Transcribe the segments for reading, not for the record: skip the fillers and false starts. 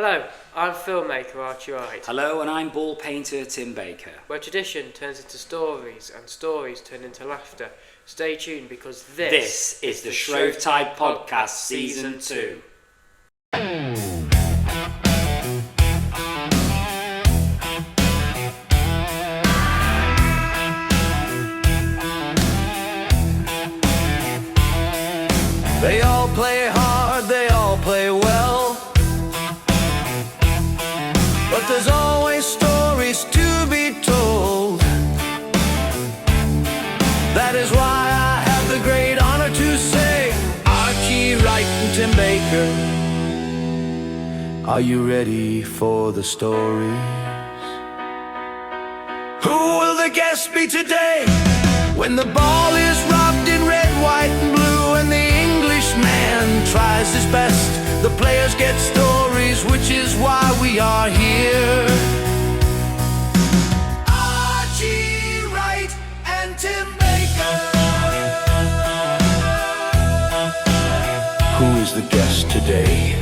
Hello, I'm filmmaker Archie Wright, Hello, and I'm ball painter Tim Baker. where tradition turns into stories and stories turn into laughter. Stay tuned because This is the Shrovetide Podcast Season 2. They all play hard, they all play well, but there's always stories to be told. That is why I have the great honor to say, Archie Wright and Tim Baker, are you ready for the stories? Who will the guest be today? When the ball is robbed in red, white and blue, and the Englishman tries his best, the players get stories, which is why we are here. Archie Wright and Tim Baker. Who is the guest today?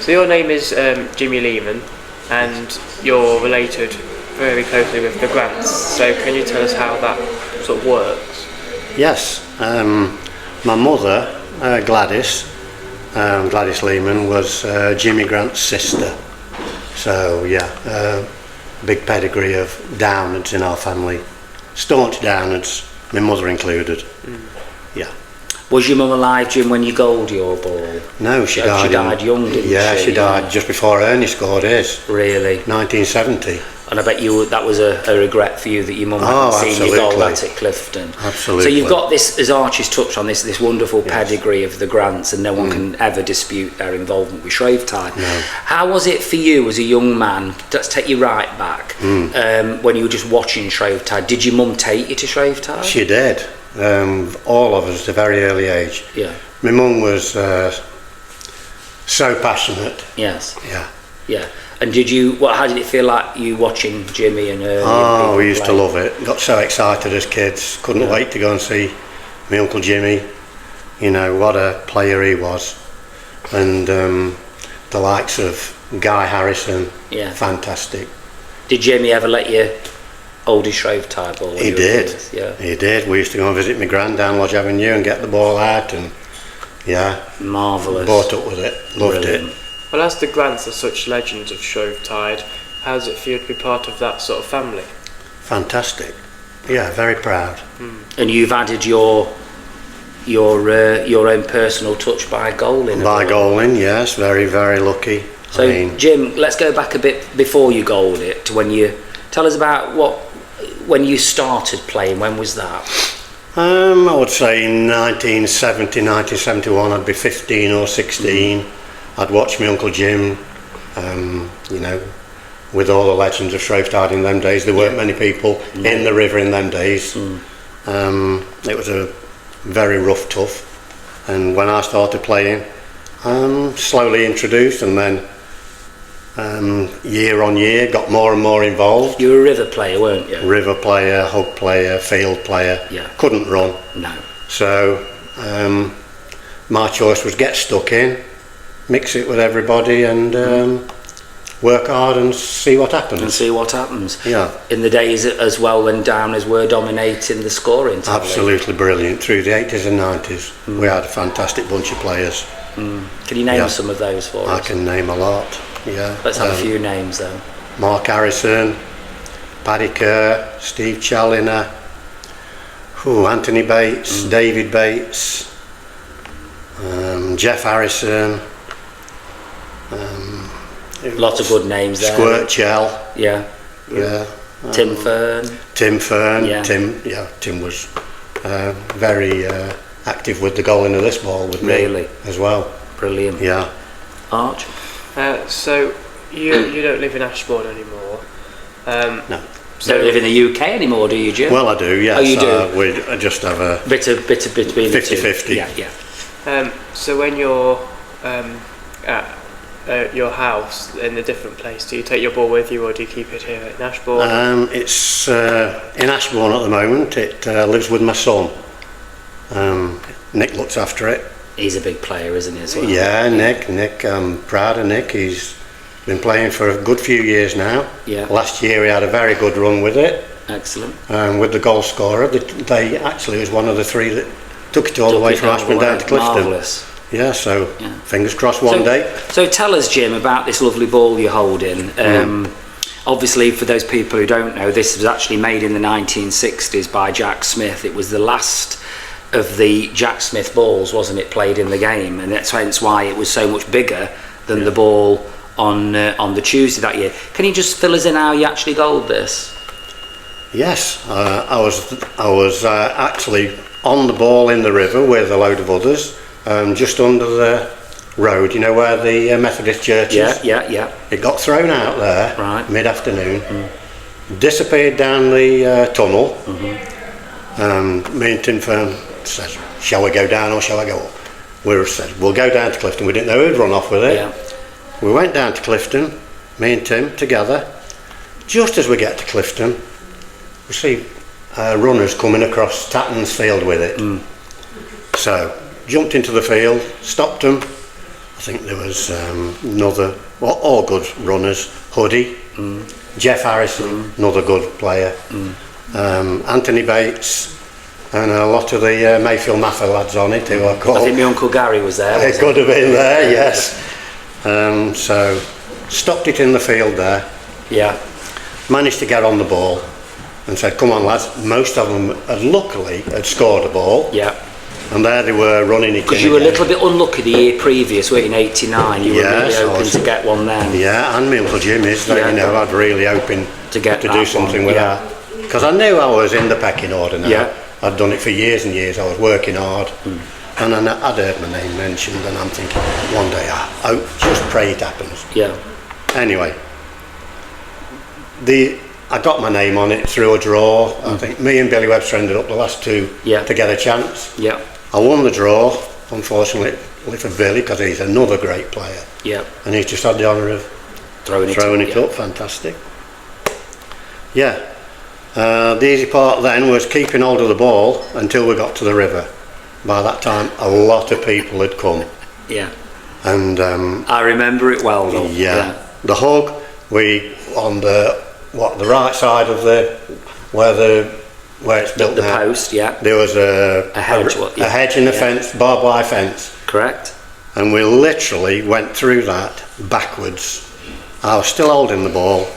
So your name is Jimmy Lehman and you're related very closely with the Grants, so can you tell us how that sort of works? Yes, my mother, Gladys Lehman, was Jimmy Grant's sister. So yeah, big pedigree of Downards in our family. Staunch Downards, my mother included. Yeah. Was your mum alive, Jim, when you goaled your ball? No, she died. She died young, didn't she? Yeah, she died just before Ernie scored his. Really? 1970. And I bet you that was a regret for you that your mum hadn't seen you goal that at Clifton. Absolutely. So you've got this, as Archie's touched on, this wonderful pedigree of the Grants, and no one can ever dispute their involvement with Shrovetide. No. How was it for you as a young man? Let's take you right back. When you were just watching Shrovetide, did your mum take you to Shrovetide? She did. All of us at a very early age. Yeah. My mum was so passionate. Yes. Yeah. Yeah. And how did it feel like you watching Jimmy and Ernie? Oh, we used to love it. Got so excited as kids. Couldn't wait to go and see my Uncle Jimmy. You know, what a player he was. And the likes of Guy Harrison. Yeah. Fantastic. Did Jimmy ever let you hold his Shrovetide ball? He did. Yeah. He did. We used to go and visit my gran down Lodge Avenue and get the ball out, and yeah. Marvellous. Brought up with it. Loved Brilliant. it. Well, as the Grants are such legends of Shrovetide, how does it feel to be part of that sort of family? Fantastic. Yeah, very proud. And you've added your own personal touch by goaling. By goaling, yes. Very, very lucky. So, Jim, let's go back a bit before you goaled it to when you... Tell us about when you started playing. When was that? I would say 1970, 1971. I'd be 15 or 16. I'd watch my Uncle Jim, you know, with all the legends of Shrovetide in them days. There weren't many people in the river in them days. It was a very rough, tough. And when I started playing, slowly introduced, and then year on year got more and more involved. You were a river player, weren't you? River player, hug player, field player. Yeah. Couldn't run. No. So my choice was get stuck in, mix it with everybody, and work hard and see what happens. Yeah. In the days as well when Downers were dominating the scoring table. Absolutely brilliant. Through the 80s and 90s, we had a fantastic bunch of players. Can you name some of those for us? I can name a lot. Yeah. Let's have a few names though. Mark Harrison, Paddy Kerr, Steve Challoner, Anthony Bates, David Bates, Jeff Harrison. Lots of good names there. Squirt Chell. Yeah. Yeah. Tim Fern. Yeah. Tim was very active with the goaling of this ball with me as well. Brilliant. Yeah. Arch? So you don't live in Ashbourne anymore? No. So don't live in the UK anymore, do you, Jim? Well, I do, yes. Oh, you do? I just have a bit of being 50-50. Yeah. So when you're at your house in a different place, do you take your ball with you or do you keep it here in Ashbourne? It's in Ashbourne at the moment. It lives with my son. Nick looks after it. He's a big player, isn't he, as well? Yeah, Nick. I'm proud of Nick. He's been playing for a good few years now. Yeah. Last year he had a very good run with it. Excellent. With the goal scorer, they actually was one of the three that took it all the way from Ashburn down to Clifton. Marvellous. Yeah, so Yeah. fingers crossed one day. So tell us, Jim, about this lovely ball you're holding. Obviously, for those people who don't know, this was actually made in the 1960s by Jack Smith. It was the last of the Jack Smith balls, wasn't it, played in the game, and that's hence why it was so much bigger than the ball on the Tuesday that year. Can you just fill us in how you actually goaled this? Yes, I was actually on the ball in the river with a load of others, just under the road, you know where the Methodist church is? Yeah. It got thrown out there Right. mid-afternoon, disappeared down the tunnel. Me and Tim Fern said, shall we go down or shall I go up? We said, we'll go down to Clifton. We didn't know who'd run off with it. Yeah. We went down to Clifton, me and Tim together. Just as we get to Clifton, we see runners coming across Tatton's field with it. So jumped into the field, stopped them. I think there was another, all good runners. Huddy, Jeff Harrison, another good player. Anthony Bates, and a lot of the Mayfield Maffa lads on it who I called. I think my Uncle Gary was there. It could have been there, yes. So stopped it in the field there. Yeah. Managed to get on the ball and said, come on lads. Most of them luckily had scored a ball. Yeah. And there they were running it. Because you were a little bit unlucky the year previous, weren't you, in '89? You were really hoping to get one then. Yeah, and my Uncle Jim is, Yeah. you know, I'd really hoping To get do that something one, with yeah. that. Because I knew I was in the pecking order now. Yeah. I'd done it for years and years. I was working hard. And then I'd heard my name mentioned, and I'm thinking, one day, just pray it happens. Yeah. Anyway, I got my name on it through a draw. I think me and Billy Webster ended up the last two to get a chance. Yeah. I won the draw, unfortunately for Billy, because he's another great player. Yeah. And he's just had the honour of Throwing it up. Fantastic. Yeah. The easy part then was keeping hold of the ball until we got to the river. By that time, a lot of people had come. Yeah. And I remember it well though. yeah. The hug, we on the right side of where it's built The now. post, yeah. There was a hedge, a hedge in the fence, barbed wire fence, Correct. and we literally went through that backwards. I was still holding the ball,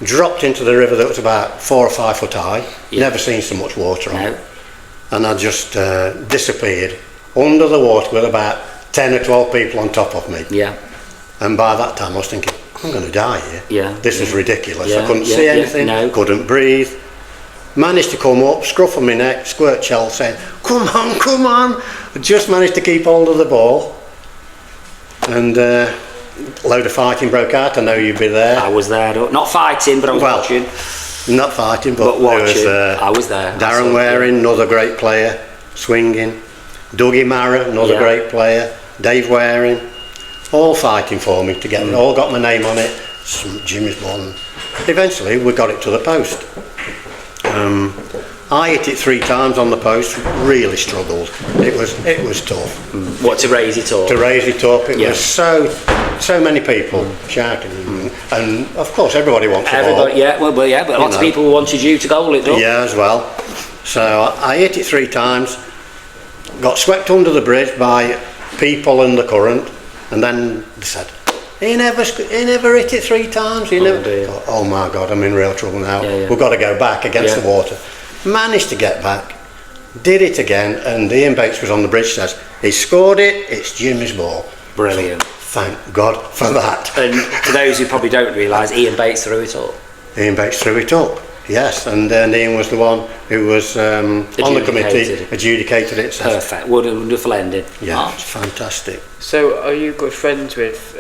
dropped into the river that was about 4 or 5 foot high. Yeah. Never seen so much water on No. it. And I just disappeared under the water with about 10 or 12 people on top of me. Yeah. And by that time I was thinking, I'm going to die here. Yeah. This is ridiculous. Yeah, I couldn't yeah, see yeah, anything, no. couldn't breathe. Managed to come up, scruff on my neck, squirt shell saying, come on. I just managed to keep hold of the ball. And a load of fighting broke out. I know you'd be there. I was there. Not fighting, but I was watching. Not fighting, but But watching. there was, I was there. I Darren saw it, Waring, another great player, swinging. Dougie Mara, another Yeah. great player. Dave Waring, all fighting for me to get it. All got my name on it. Jimmy's ball. Eventually, we got it to the post. I hit it 3 times on the post. Really struggled. It was tough. What, to raise it up? To raise it up, it Yeah. was so many people shouting, and of course everybody wants the ball. Everybody, yeah, well, yeah, but lots of know. people wanted you to goal it, though. Yeah, as well. So I hit it 3 times, got swept under the bridge by people in the current, and then they said, he never hit it 3 times. Dear. Oh my God, I'm in real trouble now. Yeah. We've got to go back against Yeah. the water. Managed to get back, did it again, and Ian Bates was on the bridge, says, he scored it, it's Jimmy's ball. Brilliant. Thank God for that. And for those who probably don't realise, Ian Bates threw it up. Ian Bates threw it up, yes, and Ian was the one who was on the committee, adjudicated it. Says, Perfect. Wonderful ending. yeah, it's fantastic. So, are you good friends with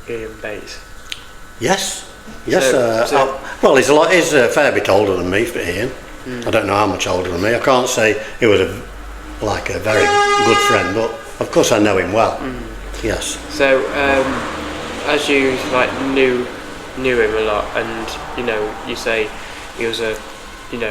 Ian Bates? Yes. Well, he's a fair bit older than me, for Ian. I don't know how much older than me. I can't say he was a very good friend, but of course I know him well. Yes. So, as you knew him a lot, and you say he was a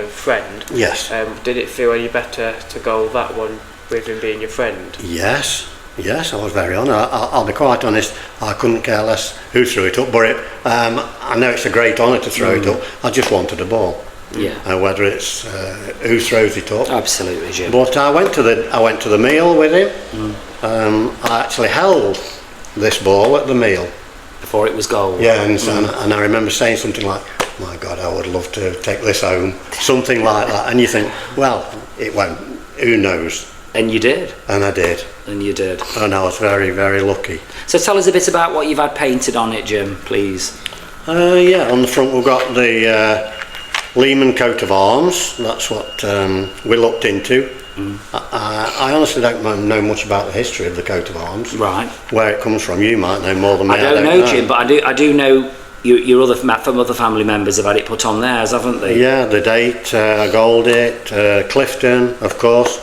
friend. Yes. Did it feel any better to goal that one with him being your friend? Yes, I was very honoured. I'll be quite honest, I couldn't care less who threw it up, but I know it's a great honour to throw it up. I just wanted a ball. Yeah. Whether it's who throws it up. Absolutely, Jim. But I went to the meal with him. I actually held this ball at the meal. Before it was goal. Yeah, and I remember saying something like, "My God, I would love to take this home," something like that. And you think, well, it won't. Who knows? And you did. And I did. And you did. And I was very, very lucky. So tell us a bit about what you've had painted on it, Jim, please. Yeah, on the front we've got the Lehman coat of arms. That's what we looked into. I honestly don't know much about the history of the coat of arms. Right. Where it comes from, you might know more than me. I don't know, Jim, but I do know your other family members have had it put on theirs, haven't they? Yeah, the date, Goldit, Clifton, of course,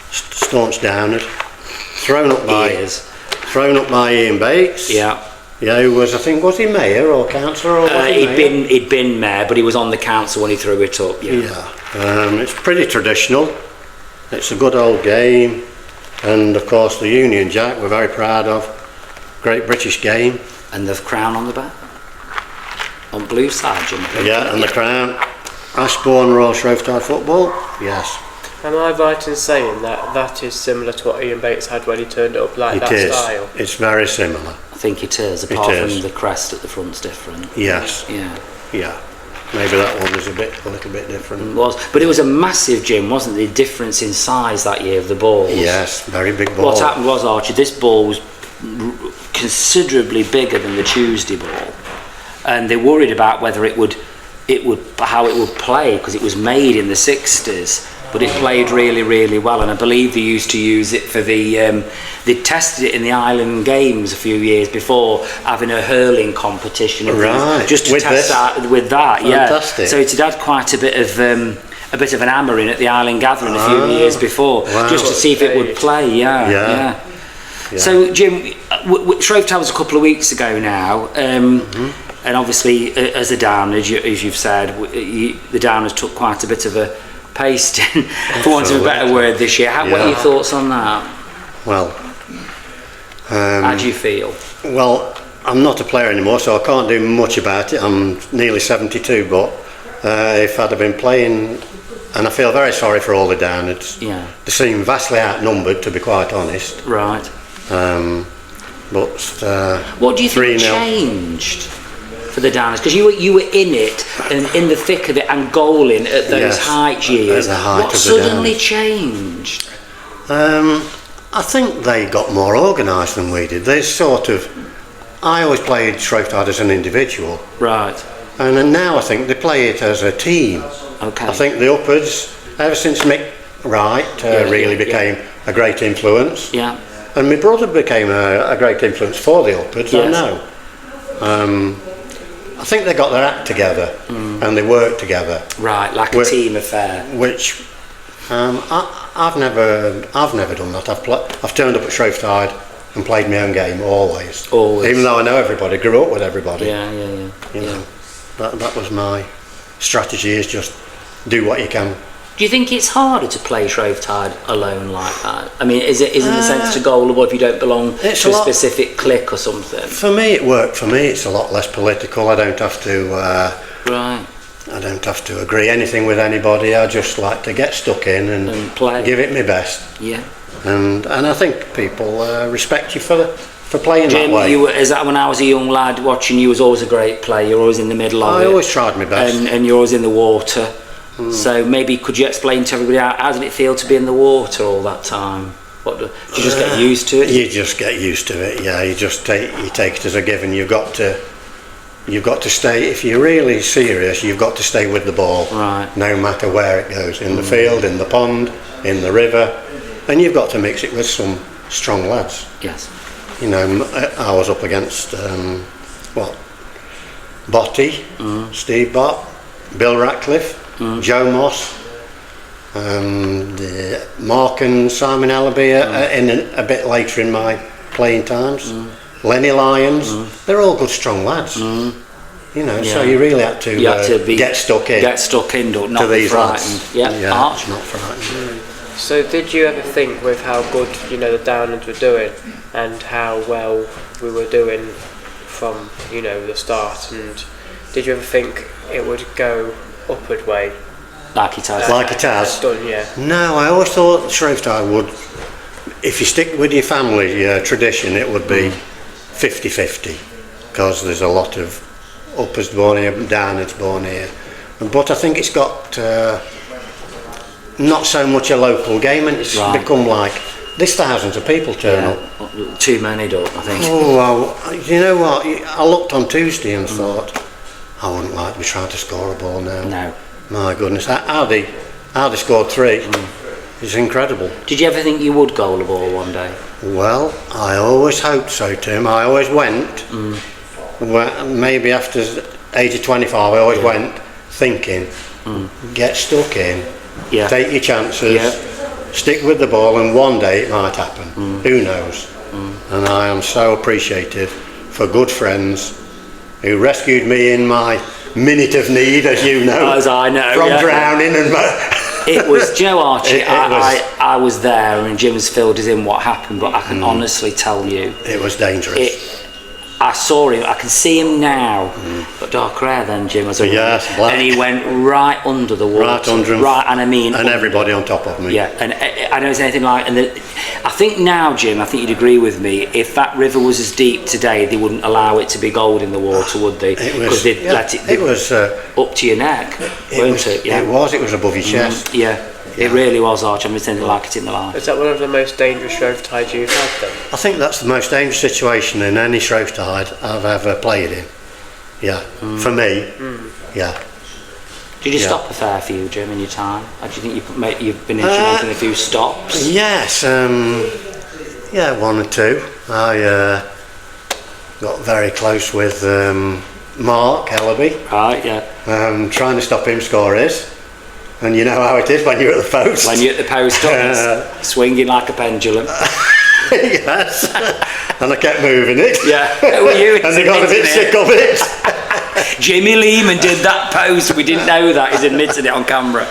staunch downward, thrown up by Ian Bates. Yeah. Yeah, who was he mayor or councillor? Or he'd been mayor, but he was on the council when he threw it up. Yeah. It's pretty traditional. It's a good old game, and of course the Union Jack we're very proud of. Great British game. And the crown on the back, on blue side, Jim. Yeah, and the crown. Ashbourne Royal Shrovetide Football. Yes. Am I right in saying that is similar to what Ian Bates had when he turned it up like that style? It's very similar. I think it is, apart from the crest at the front's different. Yes. Yeah. Maybe that one was a little bit different. It was, but it was a massive, Jim, wasn't it? The difference in size that year of the balls. Yes, very big ball. What happened was, Archie, this ball was considerably bigger than the Tuesday ball, and they worried about whether how it would play, because it was made in the 60s. But it played really, really well, and I believe they used to use it for they tested it in the Island Games a few years before, having a hurling competition. Right. Just to test out with that. Fantastic. Yeah. So it had quite a bit of an hammer in at the Island Gathering a few years before, just to see if it would play. Yeah. So Jim, Shrovetide was a couple of weeks ago now. And obviously, as a Downers, as you've said, the Downers took quite a bit of a pasting, for want of a better word, this year. What are your thoughts on that? Well, how do you feel? Well, I'm not a player anymore, so I can't do much about it. I'm nearly 72, but if I'd have been playing, and I feel very sorry for all the Downers. Yeah. They seem vastly outnumbered, to be quite honest. Right. But what do you think changed for the Downers? Because you were in it and in the thick of it and goaling at those height years. What suddenly changed? I think they got more organised than we did. I always played Shrovetide as an individual. Right. And then now I think they play it as a team. Okay. I think the uppers, ever since Mick Wright really became a great influence. Yeah. And my brother became a great influence for the uppers, I know. I think they got their act together and they worked together. Right, like a team affair. Which I've never done that. I've turned up at Shrovetide and played my own game always. Even though I know everybody, grew up with everybody. Yeah. You know, that was my strategy, is just do what you can. Do you think it's harder to play Shrovetide alone like that? I mean, is it in the sense to goal, or if you don't belong to a specific clique or something? For me, it worked. For me, it's a lot less political. I don't have to. Right. I don't have to agree anything with anybody. I just like to get stuck in and play. Give it my best. Yeah. And I think people respect you for playing Jim, that way. Is that when I was a young lad watching you, was always a great player. You're always in the middle of it. I always tried my best. And you're always in the water. So maybe could you explain to everybody how did it feel to be in the water all that time? Did you just get used to it? You just get used to it. Yeah, you take it as a given. You've got to stay. If you're really serious, you've got to stay with the ball. Right. No matter where it goes, in the field, in the pond, in the river, and you've got to mix it with some strong lads. Yes. You know, I was up against Botty, Steve Bott, Bill Ratcliffe. Joe Moss, Mark and Simon Ellaby a bit later in my playing times. Lenny Lyons, they're all good strong lads. You know, so you really had to get stuck in. Get stuck in, not be frightened. Yeah, Arch. Not frightened. So did you ever think with how good, the Downlands were doing and how well we were doing from, the start, and did you ever think it would go upward way? Like it has. Like it has. Done, yeah. No, I always thought Shrovetide would, if you stick with your family tradition, it would be 50-50, because there's a lot of uppers born here, downers born here. But I think it's got not so much a local game, and it's become like, there's thousands of people turn up. Too many don't, I think. Oh, well, you know what, I looked on Tuesday and thought, I wouldn't like to be trying to score a ball now. No. My goodness, how they scored 3 is incredible. Did you ever think you would goal a ball one day? Well, I always hoped so, Tim. I always went, maybe after age of 25, I always went thinking, get stuck in, take your chances, stick with the ball, and one day it might happen. Who knows? And I am so appreciative for good friends who rescued me in my minute of need, as you know, as I know, from drowning. And it was Joe Archie. I was there, and Jim's filled us in what happened, but I can honestly tell you, it was dangerous. I saw him. I can see him now. But darker hair then, Jim, as a yes, black. And he went right under the water. Right under him. Right, and I mean, and everybody on top of me. Yeah, and I know it's anything like. And I think now, Jim, I think you'd agree with me. If that river was as deep today, they wouldn't allow it to be gold in the water, would they? Because they'd let it. It was up to your neck, weren't it? Yeah. It was. It was above your chest. Yeah. It really was, Arch. I've never seen it like it in my life. Is that one of the most dangerous Shrovetide you've had then? I think that's the most dangerous situation in any Shrovetide I've ever played in. Yeah, for me. Yeah. Did you stop a fair few, Jim, in your time? Or do you think you've been instrumental in a few stops? Yes, yeah, 1 or 2. I got very close with Mark Ellaby. Right, yeah. Trying to stop him score his. And you know how it is when you're at the post. When you're at the post, it's swinging like a pendulum. Yes. And I kept moving it. Yeah. Were you? And they got a bit sick of it. Jimmy Lehman did that post. We didn't know that. He's admitted it on camera.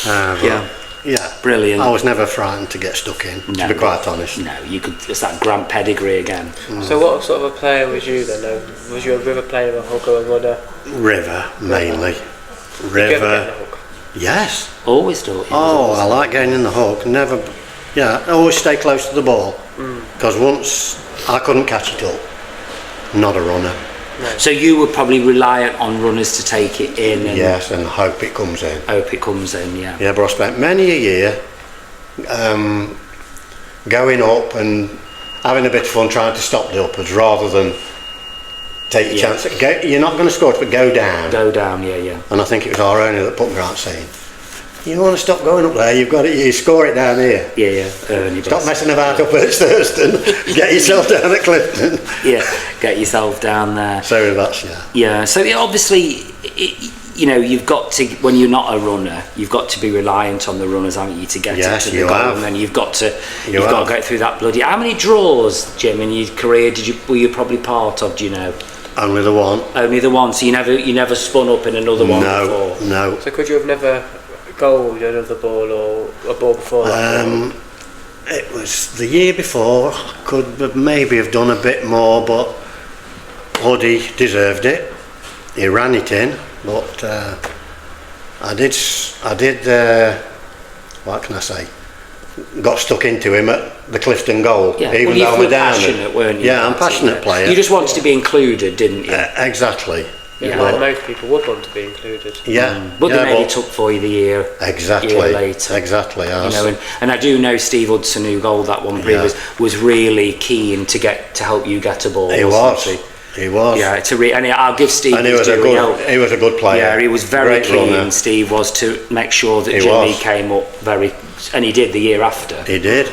Yeah. Brilliant. I was never frightened to get stuck in, to be quite honest. No, you could. It's that grand pedigree again. So what sort of a player was you then? Was you a river player, a hugger, and runner? River, mainly. Did you ever get in the hug? Yes. Always do it. Oh, I like getting in the hook. Never. Yeah, always stay close to the ball. Because once I couldn't catch it up. Not a runner. No. So you were probably reliant on runners to take it in. And yes, and hope it comes in. Hope it comes in, yeah. Yeah, but I spent many a year going up and having a bit of fun trying to stop the uppers rather than take your chance. You're not going to score it, but go down. Go down, yeah. And I think it was our owner that put me right saying, you want to stop going up there, you've got it, you score it down here. Yeah. Stop messing about up at Thurston, get yourself down at Clifton. Yeah, get yourself down there. So that's, Yeah, so obviously, you've got to, when you're not a runner, you've got to be reliant on the runners, haven't you, to get it to the goal. Have. And then you've got to go through that bloody. How many draws, Jim, in your career were you probably part of? Do you know? Only the one. Only the one. So you never spun up in another one before. No. So could you have never goaled another ball or a ball before that? It was the year before. Could have maybe have done a bit more, but Huddy deserved it. He ran it in. But I did. What can I say? Got stuck into him at the Clifton goal. Yeah. Even though I'm down. Passionate, weren't you? Yeah, I'm a passionate player. You just wanted to be included, didn't you? Exactly. Yeah, like most people would want to be included. Yeah. But they maybe took for you the year. Exactly. Year later. Exactly. And I do know Steve Hudson, who goaled that one, was really keen to help you get a ball. He was. Yeah, and I'll give Steve. And he was a good player. Yeah, he was very Great keen. runner. Steve was to make sure that Jimmy came up and he did the year after. He did.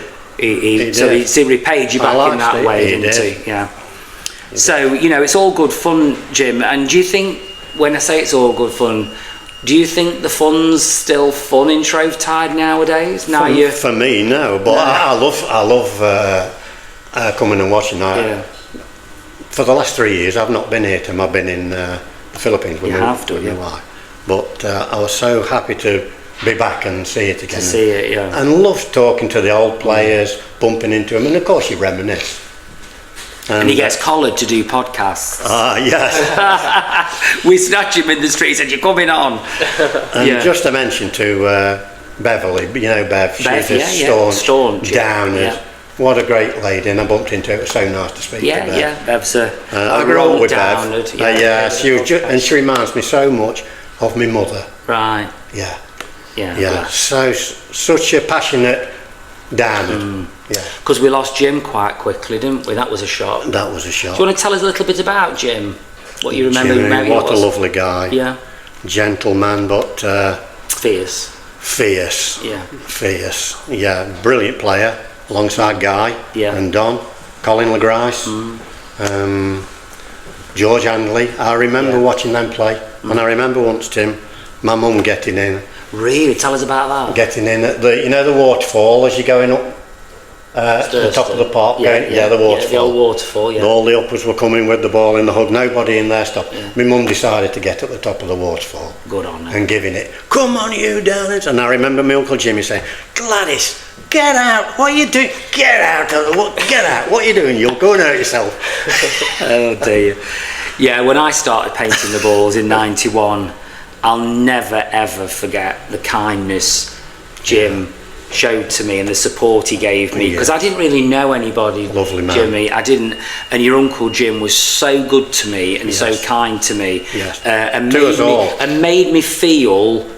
So he repaid you back in that way, didn't he? Yeah. So it's all good fun, Jim. And do you think, when I say it's all good fun, do you think the fun's still fun in Shrovetide nowadays? For me, no. But I love coming and watching that. Yeah. For the last 3 years, I've not been here, Tim. I've been in the Philippines with my wife. But I was so happy to be back and see it again. To see it, yeah. And loved talking to the old players, bumping into them, and of course you reminisce. And he gets collared to do podcasts. Yes. We snatch him in the streets and you're coming on. And just to mention to Beverly, you know Bev, she's a staunch Downers. Yeah. What a great lady, and I bumped into her. It was so nice to speak to Bev. Yeah, Bev's I grew up with Bev. She was and she reminds me so much of my mother. Right. Yeah. So such a passionate Downer. Yeah. Because we lost Jim quite quickly, didn't we? That was a shock. That was a shock. Do you want to tell us a little bit about Jim? What you remember? Jimmy, what a lovely guy. Yeah. Gentleman, but fierce. Yeah. Fierce. Yeah. Brilliant player. Alongside Guy and Don, Colin LaGrice, George Handley. I remember watching them play, and I remember once, Tim, my mum getting in. Really? Tell us about that. Getting in at the waterfall as you're going up the top of the park. The waterfall. Yeah, the old waterfall. Yeah. All the uppers were coming with the ball in the hug. Nobody in there stopped. Yeah. My mum decided to get at the top of the waterfall. Good on her. And giving it. Come on, you Downers! And I remember my Uncle Jimmy saying, Gladys, get out! What are you doing? Get out! Get out! What are you doing? You'll go and hurt yourself. Oh dear. Yeah, when I started painting the balls in '91, I'll never ever forget the kindness Jim showed to me and the support he gave me, because I didn't really know anybody. Lovely man. Jimmy, I didn't, and your Uncle Jim was so good to me and so kind to me, and made me feel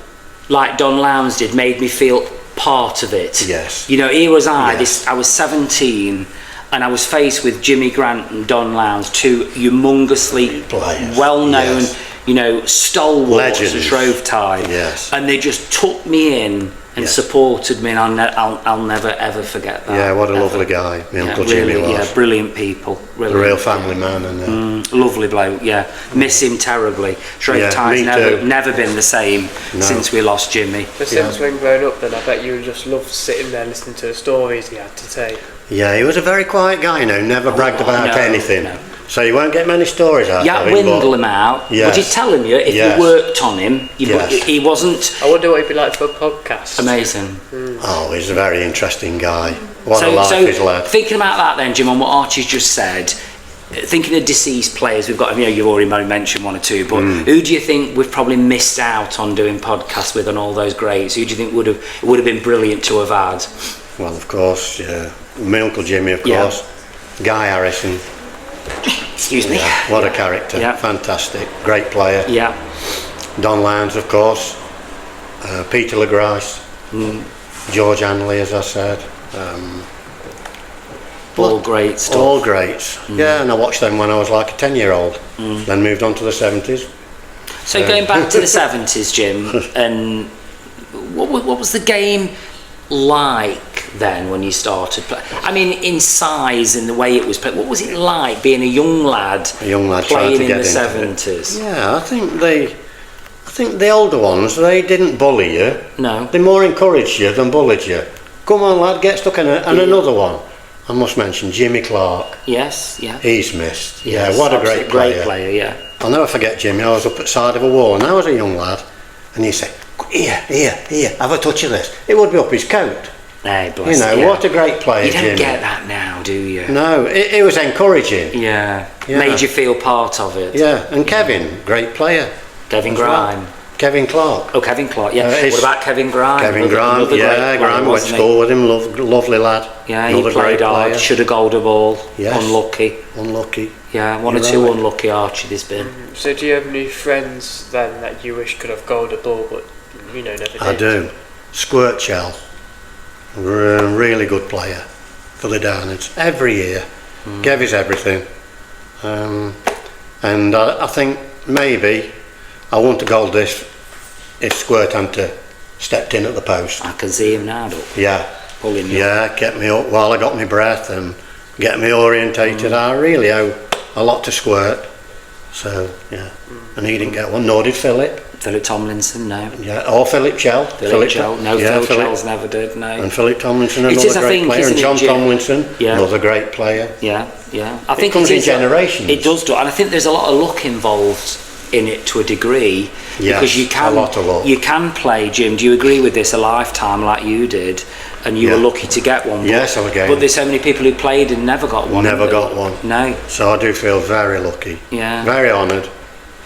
like Don Lowndes did, made me feel part of it. Yes. You know, here was I was 17 and I was faced with Jimmy Grant and Don Lowndes, two humongously well-known, you know, stalwarts of Shrovetide. Yes. And they just took me in and supported me, and I'll never ever forget that. Yeah, what a lovely guy my Uncle Jimmy was. Yeah, brilliant people. A real family man. And lovely bloke, Miss him terribly. Shrovetide's never been the same since we lost Jimmy. But since when growing up then, I bet you just loved sitting there listening to the stories he had to tell. Yeah, he was a very quiet guy, you know, never bragged about anything. No. So you won't get many stories out of him. Windle him out. But he's telling you, if you worked on him, he wasn't... I wonder what he'd be like for a podcast. Amazing. Oh, he's a very interesting guy. What a life he's led. Thinking about that then, Jim, on what Archie's just said, thinking of deceased players, we've got, you've already mentioned one or two, but who do you think we've probably missed out on doing podcasts with, and all those greats? Who do you think would have been brilliant to have had? Well, of course, my Uncle Jimmy, of course. Guy Harrison. Excuse me. What a character. Fantastic. Great player. Don Lowndes, of course. Peter LaGrice. George Handley, as I said. All great stuff. All greats. Yeah, and I watched them when I was like a 10-year-old. Then moved on to the 70s. So going back to the 70s, Jim, and what was the game like then when you started playing? I mean, in size and the way it was played, what was it like being a young lad playing in the 70s? Yeah, I think the older ones, they didn't bully you. No. They more encouraged you than bullied you. Come on, lad, get stuck in it. And another one, I must mention, Jimmy Clark. Yes, He's missed. Yes, what a great player. Great player, I'll never forget Jimmy. I was up at the side of a wall and I was a young lad, and he said, here, have a touch of this. It would be up his coat. What a great player, Jimmy. You don't get that now, do you? No, it was encouraging. Yeah, made you feel part of it. Yeah, and Kevin, great player. Kevin Grime. Kevin Clark. Oh, Kevin Clark, what about Kevin Grime? Kevin Grime, Grime, went to school with him, lovely lad. Yeah, he played hard, should have goaled a ball. Yes. Unlucky. Yeah, one or two unlucky Archie there's been. So do you have any friends then that you wish could have goaled a ball but never did? I do. Squirt Shell, really good player for the Downers every year. Gave us everything, and I think maybe I wouldn't have goaled this if Squirt hadn't stepped in at the post. I can see him now, pulling me up. Kept me up while I got my breath and get me orientated. I really owe a lot to Squirt. So and he didn't get one, nor did Philip. Philip Tomlinson, no. Yeah, or Philip Chell. Phil Chell's never did, no. And Philip Tomlinson, another great player. And John Tomlinson, another great player. Yeah. I think it comes in generations. It does, and I think there's a lot of luck involved in it to a degree, Yes, because you can a lot of luck. you can play, Jim. Do you agree with this? A lifetime like you did, and you Yeah. were lucky to get one. Yes, I'm again. But there's so many people who played and never got one. Never haven't they? got one. No. So I do feel very lucky. Yeah. Very honoured.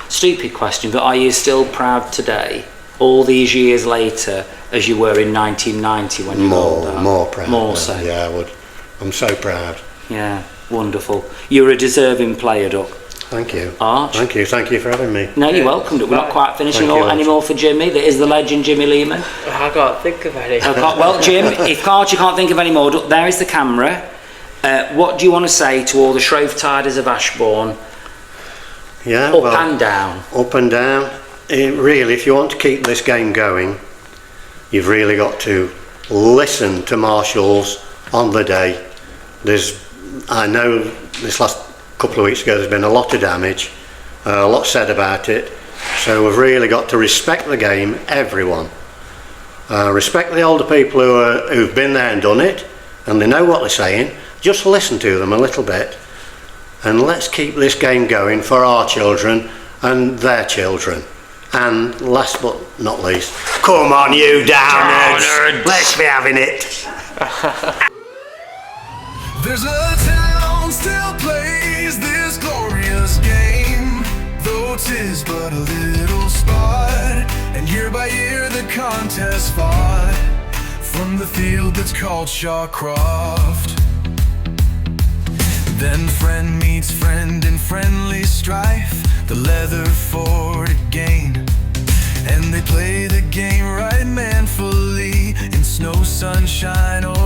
Stupid question, but are you still proud today, all these years later, as you were in 1990 when you rolled out? More proud. More so. Yeah, I would. I'm so proud. Yeah, wonderful. You're a deserving player, Duck. Thank you. Arch? Thank you for having me. No, you're welcome. We're not quite finishing. Thank you, Any Arch. more for Jimmy? That is the legend, Jimmy Lehman. I can't think of any. Well, Jim, if Archie can't think of any more, there is the camera. What do you want to say to all the Shrovetiders of Ashbourne, Yeah, up well, and down? up and down. Really, if you want to keep this game going, you've really got to listen to marshals on the day. I know this last couple of weeks ago there's been a lot of damage, a lot said about it, so we've really got to respect the game, everyone. Respect the older people who've been there and done it, and they know what they're saying. Just listen to them a little bit, and let's keep this game going for our children and their children. And last but not least, come on you downers, let's be having it. There's a town still plays this glorious game, though 'tis but a little spot, and year by year the contest fought from the field that's called Shawcroft. Then friend meets friend in friendly strife, the leather fort again, and they play the game right manfully in snow, sunshine, or